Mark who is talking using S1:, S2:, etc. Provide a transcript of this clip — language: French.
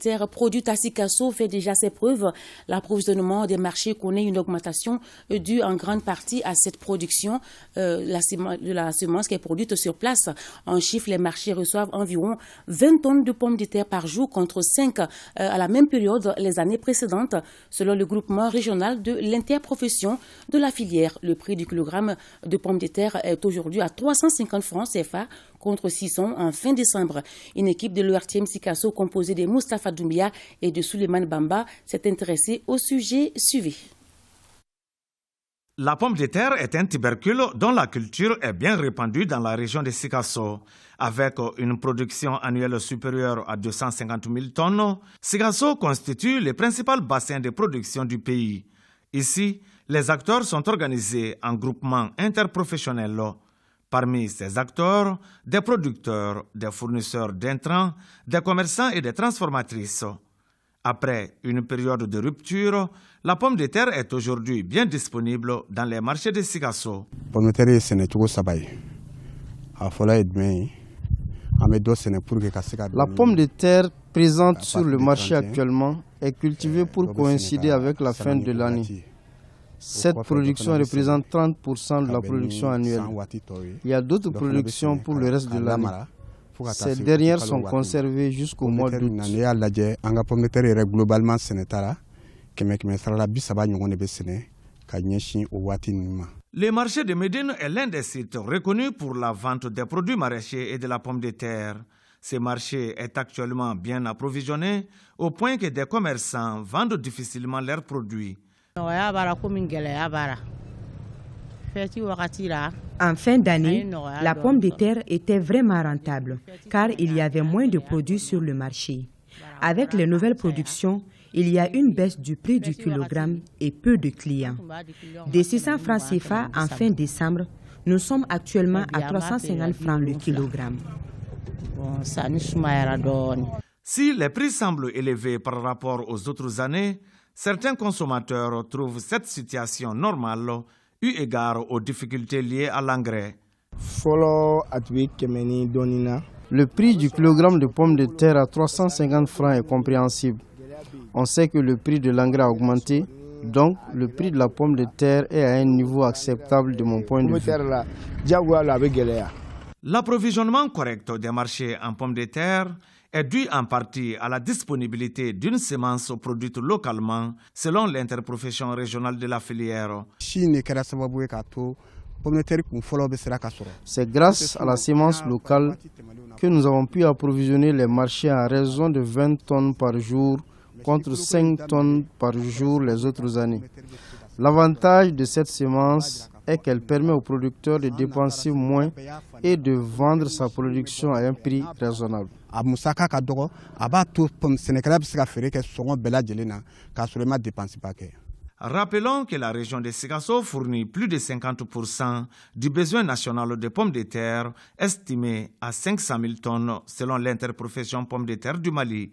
S1: terre produite à Sikasso fait déjà ses preuves. L'approvisionnement des marchés connaît une augmentation due en grande partie à cette production de la semence qui est produite sur place. En chiffre, les marchés reçoivent environ 20 tonnes de pommes de terre par jour contre 5 à la même période les années précédentes. Selon le groupement régional de l'interprofession de la filière, le prix du kilogramme de pommes de terre est aujourd'hui à 350 francs CFA contre 600 en fin décembre. Une équipe de l'ORTM Sikasso composée de Moustapha Doumbia et de Souleymane Bamba s'est intéressée au sujet suivi.
S2: La pomme de terre est un tubercule dont la culture est bien répandue dans la région de Sikasso. Avec une production annuelle supérieure à 250 000 tonnes, Sikasso constitue le principal bassin de production du pays. Ici, les acteurs sont organisés en groupements interprofessionnels. Parmi ces acteurs, des producteurs, des fournisseurs d'intrants, des commerçants et des transformatrices. Après une période de rupture, la pomme de terre est aujourd'hui bien disponible dans les marchés de Sikasso.
S3: La pomme de terre présente sur le marché actuellement est cultivée pour coïncider avec la fin de l'année. Cette production représente 30% de la production annuelle. Il y a d'autres productions pour le reste de l'année. Ces dernières sont conservées jusqu'au mois d'août.
S2: Le marché de Médine est l'un des sites reconnus pour la vente des produits maraîchers et de la pomme de terre. Ce marché est actuellement bien approvisionné au point que des commerçants vendent difficilement leurs produits.
S4: En fin d'année, la pomme de terre était vraiment rentable car il y avait moins de produits sur le marché. Avec les nouvelles productions, il y a une baisse du prix du kilogramme et peu de clients. De 600 francs CFA en fin décembre, nous sommes actuellement à 350 francs le kilogramme.
S2: Si les prix semblent élevés par rapport aux autres années, certains consommateurs trouvent cette situation normale eu égard aux difficultés liées à l'engrais.
S3: Le prix du kilogramme de pommes de terre à 350 francs est compréhensible. On sait que le prix de l'engrais a augmenté, donc le prix de la pomme de terre est à un niveau acceptable de mon point de vue.
S2: L'approvisionnement correct des marchés en pommes de terre est dû en partie à la disponibilité d'une semence produite localement selon l'interprofession régionale de la filière.
S3: C'est grâce à la semence locale que nous avons pu approvisionner les marchés à raison de 20 tonnes par jour contre 5 tonnes par jour les autres années. L'avantage de cette semence est qu'elle permet aux producteurs de dépenser moins et de vendre sa production à un prix raisonnable.
S2: Rappelons que la région de Sikasso fournit plus de 50% du besoin national de pommes de terre, estimé à 500 000 tonnes selon l'interprofession pommes de terre du Mali.